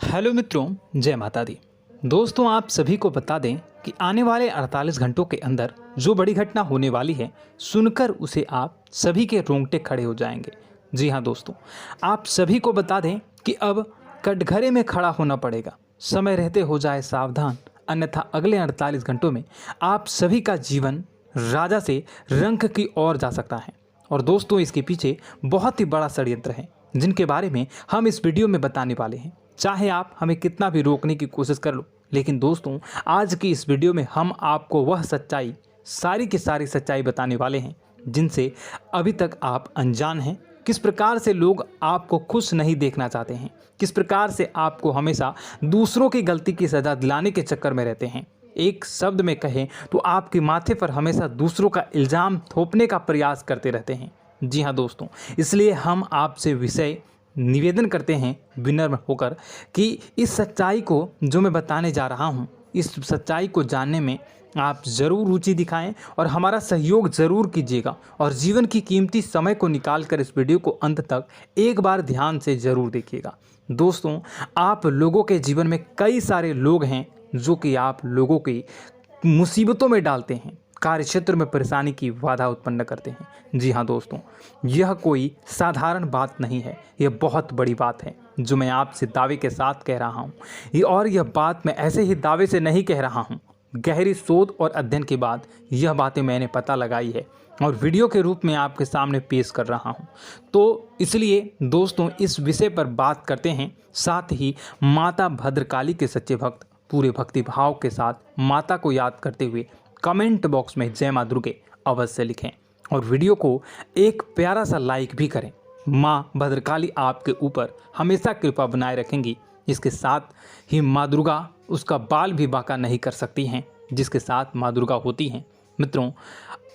Hello मित्रों, जय माता दी। दोस्तों, आप सभी को बता दें कि आने वाले 48 घंटों के अंदर जो बड़ी घटना होने वाली है, सुनकर उसे आप सभी के रोंगटे खड़े हो जाएंगे। जी हाँ दोस्तों, आप सभी को बता दें कि अब कटघरे में खड़ा होना पड़ेगा। समय रहते हो जाए सावधान, अन्यथा अगले 48 घंटों में आप सभी का जीवन राजा से रंक की ओर जा सकता है। और दोस्तों, इसके पीछे बहुत ही बड़ा षड्यंत्र है, जिनके बारे में हम इस वीडियो में बताने वाले हैं। चाहे आप हमें कितना भी रोकने की कोशिश कर लो, लेकिन दोस्तों, आज की इस वीडियो में हम आपको वह सच्चाई, सारी की सारी सच्चाई बताने वाले हैं जिनसे अभी तक आप अनजान हैं। किस प्रकार से लोग आपको खुश नहीं देखना चाहते हैं, किस प्रकार से आपको हमेशा दूसरों की गलती की सज़ा दिलाने के चक्कर में रहते हैं। एक शब्द में कहें तो आपके माथे पर हमेशा दूसरों का इल्ज़ाम थोपने का प्रयास करते रहते हैं। जी हाँ दोस्तों, इसलिए हम आपसे विषय निवेदन करते हैं विनम्र होकर कि इस सच्चाई को जो मैं बताने जा रहा हूँ, इस सच्चाई को जानने में आप ज़रूर रुचि दिखाएं और हमारा सहयोग ज़रूर कीजिएगा। और जीवन की कीमती समय को निकाल कर इस वीडियो को अंत तक एक बार ध्यान से ज़रूर देखिएगा। दोस्तों, आप लोगों के जीवन में कई सारे लोग हैं जो कि आप लोगों की मुसीबतों में डालते हैं, कार्य क्षेत्र में परेशानी की बाधा उत्पन्न करते हैं। जी हाँ दोस्तों, यह कोई साधारण बात नहीं है, यह बहुत बड़ी बात है जो मैं आपसे दावे के साथ कह रहा हूँ। और यह बात मैं ऐसे ही दावे से नहीं कह रहा हूँ, गहरी शोध और अध्ययन के बाद यह बातें मैंने पता लगाई है और वीडियो के रूप में आपके सामने पेश कर रहा हूँ। तो इसलिए दोस्तों, इस विषय पर बात करते हैं। साथ ही माता भद्रकाली के सच्चे भक्त पूरे भक्ति भाव के साथ माता को याद करते हुए कमेंट बॉक्स में जय मां दुर्गे अवश्य लिखें और वीडियो को एक प्यारा सा लाइक भी करें। माँ भद्रकाली आपके ऊपर हमेशा कृपा बनाए रखेंगी। इसके साथ ही माँ दुर्गा उसका बाल भी बांका नहीं कर सकती हैं, जिसके साथ माँ दुर्गा होती हैं। मित्रों,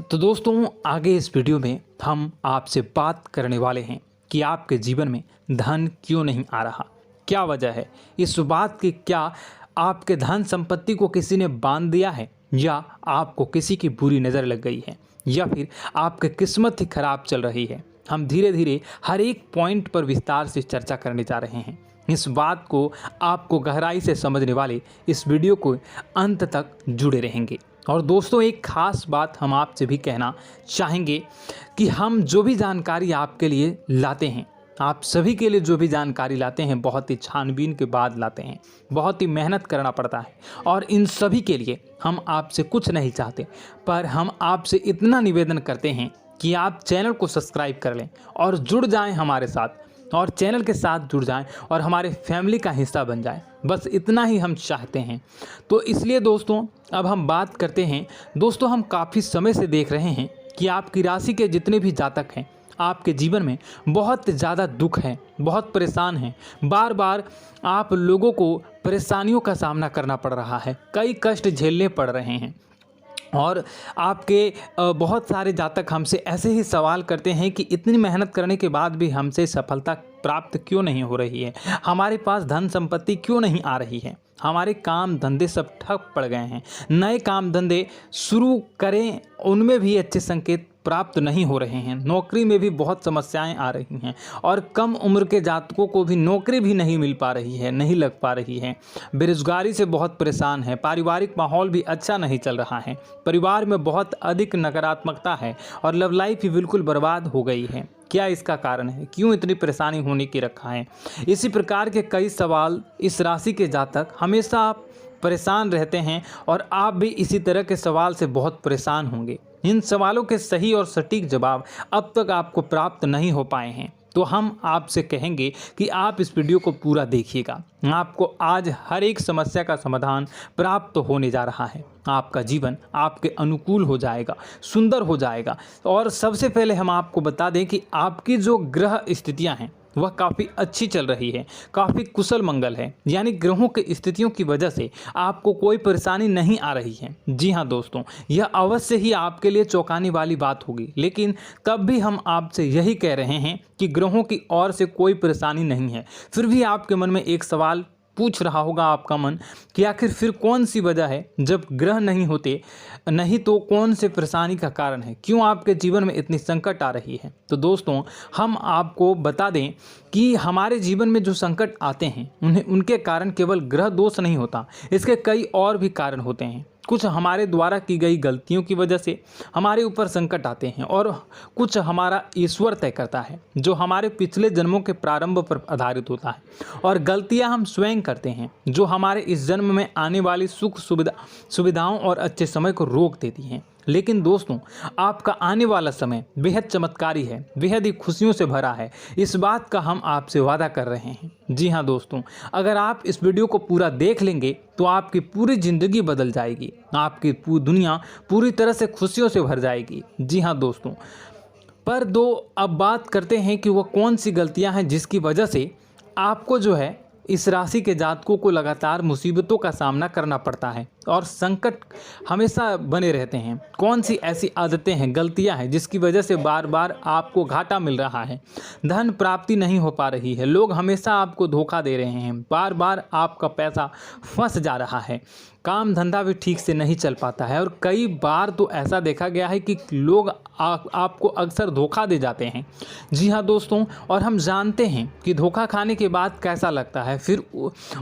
तो दोस्तों, आगे इस वीडियो में हम आपसे बात करने वाले हैं कि आपके जीवन में धन क्यों नहीं आ रहा, क्या वजह है इस बात की। क्या आपके धन संपत्ति को किसी ने बांध दिया है, या आपको किसी की बुरी नज़र लग गई है, या फिर आपकी किस्मत ही खराब चल रही है। हम धीरे धीरे हर एक पॉइंट पर विस्तार से चर्चा करने जा रहे हैं। इस बात को आपको गहराई से समझने वाले इस वीडियो को अंत तक जुड़े रहेंगे। और दोस्तों, एक खास बात हम आपसे भी कहना चाहेंगे कि हम जो भी जानकारी आपके लिए लाते हैं, आप सभी के लिए जो भी जानकारी लाते हैं, बहुत ही छानबीन के बाद लाते हैं, बहुत ही मेहनत करना पड़ता है। और इन सभी के लिए हम आपसे कुछ नहीं चाहते, पर हम आपसे इतना निवेदन करते हैं कि आप चैनल को सब्सक्राइब कर लें और जुड़ जाएं हमारे साथ, और चैनल के साथ जुड़ जाएं और हमारे फैमिली का हिस्सा बन जाएं। बस इतना ही हम चाहते हैं। तो इसलिए दोस्तों, अब हम बात करते हैं। दोस्तों, हम काफ़ी समय से देख रहे हैं कि आपकी राशि के जितने भी जातक हैं, आपके जीवन में बहुत ज़्यादा दुख है, बहुत परेशान हैं। बार बार आप लोगों को परेशानियों का सामना करना पड़ रहा है, कई कष्ट झेलने पड़ रहे हैं। और आपके बहुत सारे जातक हमसे ऐसे ही सवाल करते हैं कि इतनी मेहनत करने के बाद भी हमसे सफलता प्राप्त क्यों नहीं हो रही है, हमारे पास धन संपत्ति क्यों नहीं आ रही है, हमारे काम धंधे सब ठप पड़ गए हैं, नए काम धंधे शुरू करें उनमें भी अच्छे संकेत प्राप्त नहीं हो रहे हैं, नौकरी में भी बहुत समस्याएं आ रही हैं, और कम उम्र के जातकों को भी नौकरी भी नहीं मिल पा रही है, नहीं लग पा रही है, बेरोजगारी से बहुत परेशान है, पारिवारिक माहौल भी अच्छा नहीं चल रहा है, परिवार में बहुत अधिक नकारात्मकता है और लव लाइफ भी बिल्कुल बर्बाद हो गई है। क्या इसका कारण है, क्यों इतनी परेशानी होने की रखा है? इसी प्रकार के कई सवाल इस राशि के जातक हमेशा परेशान रहते हैं, और आप भी इसी तरह के सवाल से बहुत परेशान होंगे। इन सवालों के सही और सटीक जवाब अब तक आपको प्राप्त नहीं हो पाए हैं, तो हम आपसे कहेंगे कि आप इस वीडियो को पूरा देखिएगा। आपको आज हर एक समस्या का समाधान प्राप्त होने जा रहा है। आपका जीवन आपके अनुकूल हो जाएगा, सुंदर हो जाएगा। और सबसे पहले हम आपको बता दें कि आपकी जो ग्रह स्थितियां हैं वह काफ़ी अच्छी चल रही है, काफ़ी कुशल मंगल है, यानी ग्रहों की स्थितियों की वजह से आपको कोई परेशानी नहीं आ रही है। जी हाँ दोस्तों, यह अवश्य ही आपके लिए चौंकाने वाली बात होगी, लेकिन तब भी हम आपसे यही कह रहे हैं कि ग्रहों की ओर से कोई परेशानी नहीं है। फिर भी आपके मन में एक सवाल पूछ रहा होगा आपका मन कि आखिर फिर कौन सी वजह है, जब ग्रह नहीं होते नहीं तो कौन से परेशानी का कारण है, क्यों आपके जीवन में इतनी संकट आ रही है। तो दोस्तों हम आपको बता दें कि हमारे जीवन में जो संकट आते हैं उनके कारण केवल ग्रह दोष नहीं होता, इसके कई और भी कारण होते हैं। कुछ हमारे द्वारा की गई गलतियों की वजह से हमारे ऊपर संकट आते हैं और कुछ हमारा ईश्वर तय करता है, जो हमारे पिछले जन्मों के प्रारंभ पर आधारित होता है। और गलतियां हम स्वयं करते हैं, जो हमारे इस जन्म में आने वाली सुख सुविधाओं और अच्छे समय को रोक देती हैं। लेकिन दोस्तों आपका आने वाला समय बेहद चमत्कारी है, बेहद ही खुशियों से भरा है, इस बात का हम आपसे वादा कर रहे हैं। जी हाँ दोस्तों, अगर आप इस वीडियो को पूरा देख लेंगे तो आपकी पूरी ज़िंदगी बदल जाएगी, आपकी पूरी दुनिया पूरी तरह से खुशियों से भर जाएगी। जी हाँ दोस्तों, पर अब बात करते हैं कि वह कौन सी गलतियां हैं जिसकी वजह से आपको जो है इस राशि के जातकों को लगातार मुसीबतों का सामना करना पड़ता है और संकट हमेशा बने रहते हैं। कौन सी ऐसी आदतें हैं, गलतियां हैं जिसकी वजह से बार बार आपको घाटा मिल रहा है, धन प्राप्ति नहीं हो पा रही है, लोग हमेशा आपको धोखा दे रहे हैं, बार बार आपका पैसा फंस जा रहा है, काम धंधा भी ठीक से नहीं चल पाता है और कई बार तो ऐसा देखा गया है कि लोग आपको अक्सर धोखा दे जाते हैं। जी हाँ दोस्तों, और हम जानते हैं कि धोखा खाने के बाद कैसा लगता है, फिर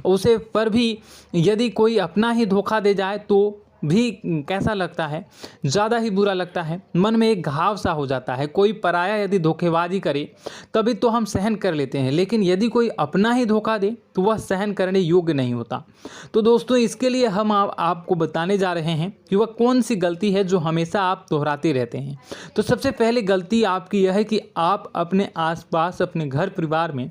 उसे पर भी यदि कोई अपना ही धोखा दे जाए तो भी कैसा लगता है, ज़्यादा ही बुरा लगता है, मन में एक घाव सा हो जाता है। कोई पराया यदि धोखेबाजी करे तभी तो हम सहन कर लेते हैं, लेकिन यदि कोई अपना ही धोखा दे तो वह सहन करने योग्य नहीं होता। तो दोस्तों इसके लिए हम आपको बताने जा रहे हैं कि वह कौन सी गलती है जो हमेशा आप दोहराते रहते हैं। तो सबसे पहले गलती आपकी यह है कि आप अपने आसपास, अपने घर परिवार में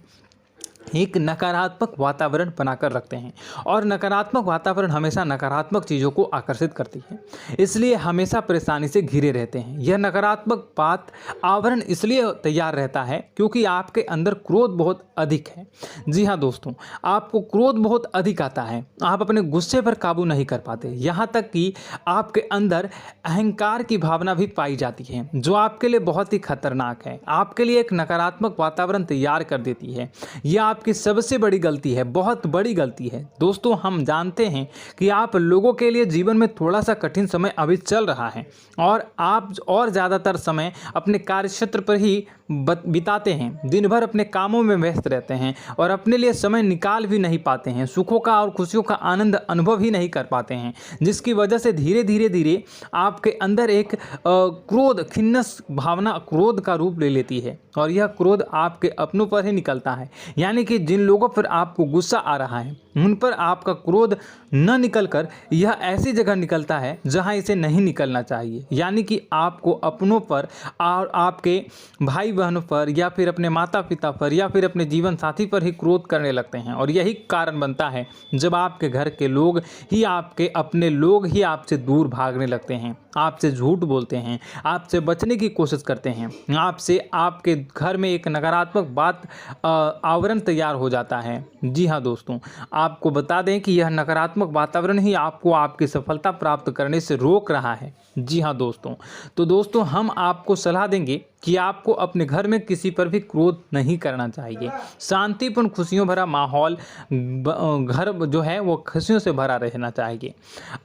एक नकारात्मक वातावरण बनाकर रखते हैं और नकारात्मक वातावरण हमेशा नकारात्मक चीज़ों को आकर्षित करती है, इसलिए हमेशा परेशानी से घिरे रहते हैं। यह नकारात्मक आवरण इसलिए तैयार रहता है क्योंकि आपके अंदर क्रोध बहुत अधिक है। जी हाँ दोस्तों, आपको क्रोध बहुत अधिक आता है, आप अपने गुस्से पर काबू नहीं कर पाते, यहाँ तक कि आपके अंदर अहंकार की भावना भी पाई जाती है, जो आपके लिए बहुत ही खतरनाक है, आपके लिए एक नकारात्मक वातावरण तैयार कर देती है। यह आपकी सबसे बड़ी गलती है, बहुत बड़ी गलती है। दोस्तों हम जानते हैं कि आप लोगों के लिए जीवन में थोड़ा सा कठिन समय अभी चल रहा है और आप और ज़्यादातर समय अपने कार्यक्षेत्र पर ही बिताते हैं, दिन भर अपने कामों में व्यस्त रहते हैं और अपने लिए समय निकाल भी नहीं पाते हैं, सुखों का और खुशियों का आनंद अनुभव ही नहीं कर पाते हैं, जिसकी वजह से धीरे धीरे आपके अंदर एक क्रोध, खिन्नस भावना क्रोध का रूप ले लेती है और यह क्रोध आपके अपनों पर ही निकलता है। यानी कि जिन लोगों पर आपको गुस्सा आ रहा है उन पर आपका क्रोध न निकलकर यह ऐसी जगह निकलता है जहां इसे नहीं निकलना चाहिए। यानी कि आपको अपनों पर और आपके भाई बहनों पर या फिर अपने माता पिता पर या फिर अपने जीवन साथी पर ही क्रोध करने लगते हैं और यही कारण बनता है जब आपके घर के लोग ही, आपके अपने लोग ही आपसे दूर भागने लगते हैं, आपसे झूठ बोलते हैं, आपसे बचने की कोशिश करते हैं, आपसे आपके घर में एक नकारात्मक आवरण तैयार हो जाता है। जी हाँ दोस्तों, आपको बता दें कि यह नकारात्मक वातावरण ही आपको आपकी सफलता प्राप्त करने से रोक रहा है। जी हाँ दोस्तों, तो दोस्तों हम आपको सलाह देंगे कि आपको अपने घर में किसी पर भी क्रोध नहीं करना चाहिए। शांतिपूर्ण खुशियों भरा माहौल, घर जो है वो खुशियों से भरा रहना चाहिए।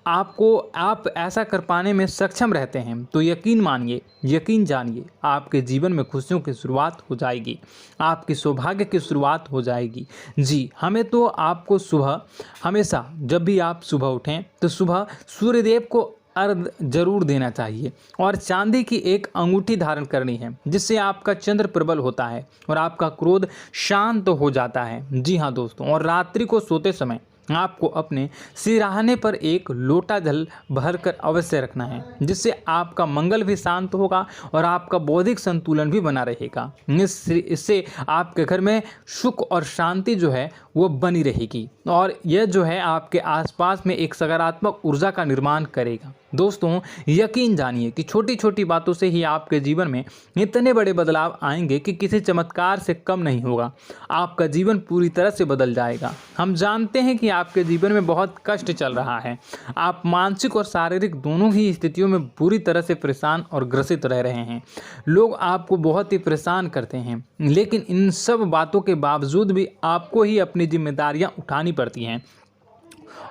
आप ऐसा कर पाने में सक्षम रहते हैं तो यकीन मानिए, यकीन जानिए, आपके जीवन में खुशियों की शुरुआत हो जाएगी, आपकी सौभाग्य की शुरुआत हो जाएगी। जी, हमें तो आपको सुबह, हमेशा जब भी आप सुबह उठें तो सुबह सूर्यदेव को अर्घ जरूर देना चाहिए और चांदी की एक अंगूठी धारण करनी है, जिससे आपका चंद्र प्रबल होता है और आपका क्रोध शांत हो जाता है। जी हाँ दोस्तों, और रात्रि को सोते समय आपको अपने सिरहाने पर एक लोटा जल भरकर अवश्य रखना है, जिससे आपका मंगल भी शांत होगा और आपका बौद्धिक संतुलन भी बना रहेगा। इससे आपके घर में सुख और शांति जो है वो बनी रहेगी और यह जो है आपके आसपास में एक सकारात्मक ऊर्जा का निर्माण करेगा। दोस्तों यकीन जानिए कि छोटी छोटी बातों से ही आपके जीवन में इतने बड़े बदलाव आएंगे कि किसी चमत्कार से कम नहीं होगा, आपका जीवन पूरी तरह से बदल जाएगा। हम जानते हैं कि आपके जीवन में बहुत कष्ट चल रहा है। आप मानसिक और शारीरिक दोनों ही स्थितियों में बुरी तरह से परेशान और ग्रसित रह रहे हैं। लोग आपको बहुत ही परेशान करते हैं, लेकिन इन सब बातों के बावजूद भी आपको ही अपनी जिम्मेदारियां उठानी पड़ती हैं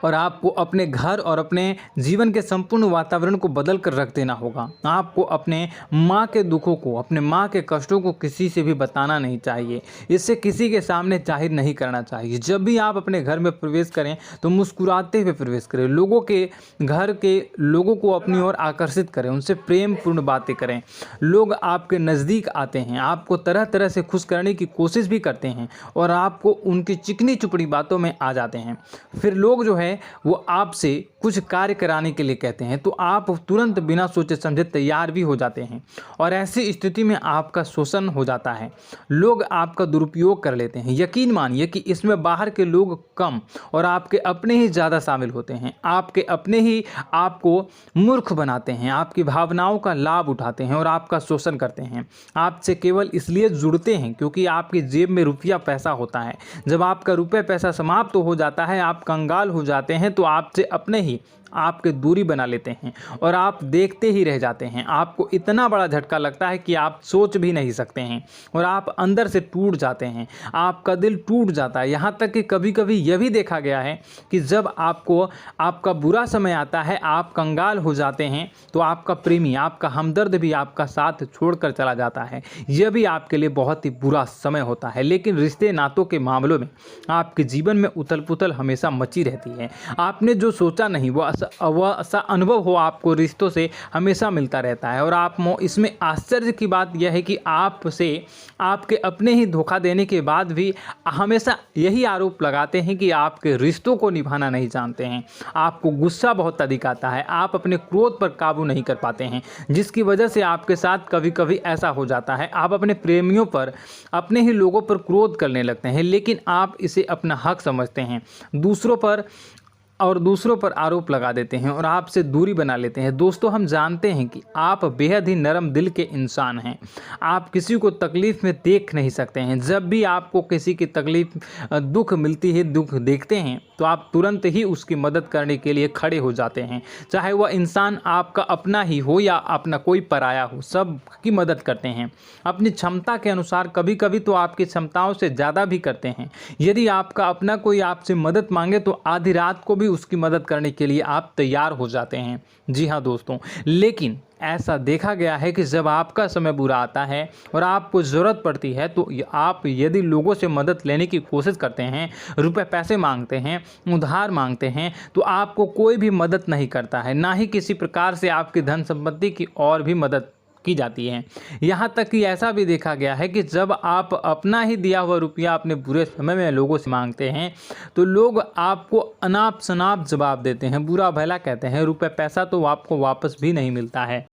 और आपको अपने घर और अपने जीवन के संपूर्ण वातावरण को बदल कर रख देना होगा। आपको अपने माँ के दुखों को, अपने माँ के कष्टों को किसी से भी बताना नहीं चाहिए। इससे किसी के सामने जाहिर नहीं करना चाहिए। जब भी आप अपने घर में प्रवेश करें तो मुस्कुराते हुए प्रवेश करें। लोगों के घर के लोगों को अपनी ओर आकर्षित करें, उनसे प्रेमपूर्ण बातें करें। लोग आपके नज़दीक आते हैं, आपको तरह तरह से खुश करने की कोशिश भी करते हैं और आपको उनकी चिकनी चुपड़ी बातों में आ जाते हैं। फिर लोग जो है वो आपसे कुछ कार्य कराने के लिए कहते हैं तो आप तुरंत बिना सोचे समझे तैयार भी हो जाते हैं और ऐसी स्थिति में आपका शोषण हो जाता है। लोग आपका दुरुपयोग कर लेते हैं। यकीन मानिए कि इसमें बाहर के लोग कम और आपके अपने ही ज़्यादा शामिल होते हैं। आपके अपने ही आपको मूर्ख बनाते हैं, आपकी भावनाओं का लाभ उठाते हैं और आपका शोषण करते हैं। आपसे केवल इसलिए जुड़ते हैं क्योंकि आपकी जेब में रुपया पैसा होता है। जब आपका रुपया पैसा समाप्त हो जाता है, आप कंगाल हो जाते हैं तो आपसे अपने ही आपके दूरी बना लेते हैं और आप देखते ही रह जाते हैं। आपको इतना बड़ा झटका लगता है कि आप सोच भी नहीं सकते हैं और आप अंदर से टूट जाते हैं। आपका दिल टूट जाता है। यहाँ तक कि कभी कभी यह भी देखा गया है कि जब आपको आपका बुरा समय आता है, आप कंगाल हो जाते हैं तो आपका प्रेमी, आपका हमदर्द भी आपका साथ छोड़कर चला जाता है। यह भी आपके लिए बहुत ही बुरा समय होता है। लेकिन रिश्ते नातों के मामलों में आपके जीवन में उथल पुथल हमेशा मची रहती है। आपने जो सोचा नहीं वो ऐसा अनुभव हो आपको रिश्तों से हमेशा मिलता रहता है। और आप इसमें आश्चर्य की बात यह है कि आपसे आपके अपने ही धोखा देने के बाद भी हमेशा यही आरोप लगाते हैं कि आपके रिश्तों को निभाना नहीं जानते हैं। आपको गुस्सा बहुत अधिक आता है, आप अपने क्रोध पर काबू नहीं कर पाते हैं, जिसकी वजह से आपके साथ कभी कभी ऐसा हो जाता है आप अपने प्रेमियों पर, अपने ही लोगों पर क्रोध करने लगते हैं। लेकिन आप इसे अपना हक समझते हैं, दूसरों पर आरोप लगा देते हैं और आपसे दूरी बना लेते हैं। दोस्तों, हम जानते हैं कि आप बेहद ही नरम दिल के इंसान हैं। आप किसी को तकलीफ़ में देख नहीं सकते हैं। जब भी आपको किसी की तकलीफ़, दुख मिलती है, दुख देखते हैं तो आप तुरंत ही उसकी मदद करने के लिए खड़े हो जाते हैं। चाहे वह इंसान आपका अपना ही हो या अपना कोई पराया हो, सब की मदद करते हैं अपनी क्षमता के अनुसार। कभी कभी तो आपकी क्षमताओं से ज़्यादा भी करते हैं। यदि आपका अपना कोई आपसे मदद मांगे तो आधी रात को भी उसकी मदद करने के लिए आप तैयार हो जाते हैं। जी हाँ दोस्तों, लेकिन ऐसा देखा गया है कि जब आपका समय बुरा आता है और आपको ज़रूरत पड़ती है तो आप यदि लोगों से मदद लेने की कोशिश करते हैं, रुपए पैसे मांगते हैं, उधार मांगते हैं, तो आपको कोई भी मदद नहीं करता है। ना ही किसी प्रकार से आपकी धन संपत्ति की और भी मदद की जाती है। यहाँ तक कि ऐसा भी देखा गया है कि जब आप अपना ही दिया हुआ रुपया अपने बुरे समय में लोगों से मांगते हैं तो लोग आपको अनाप शनाप जवाब देते हैं, बुरा भला कहते हैं। रुपया पैसा तो आपको वापस भी नहीं मिलता है।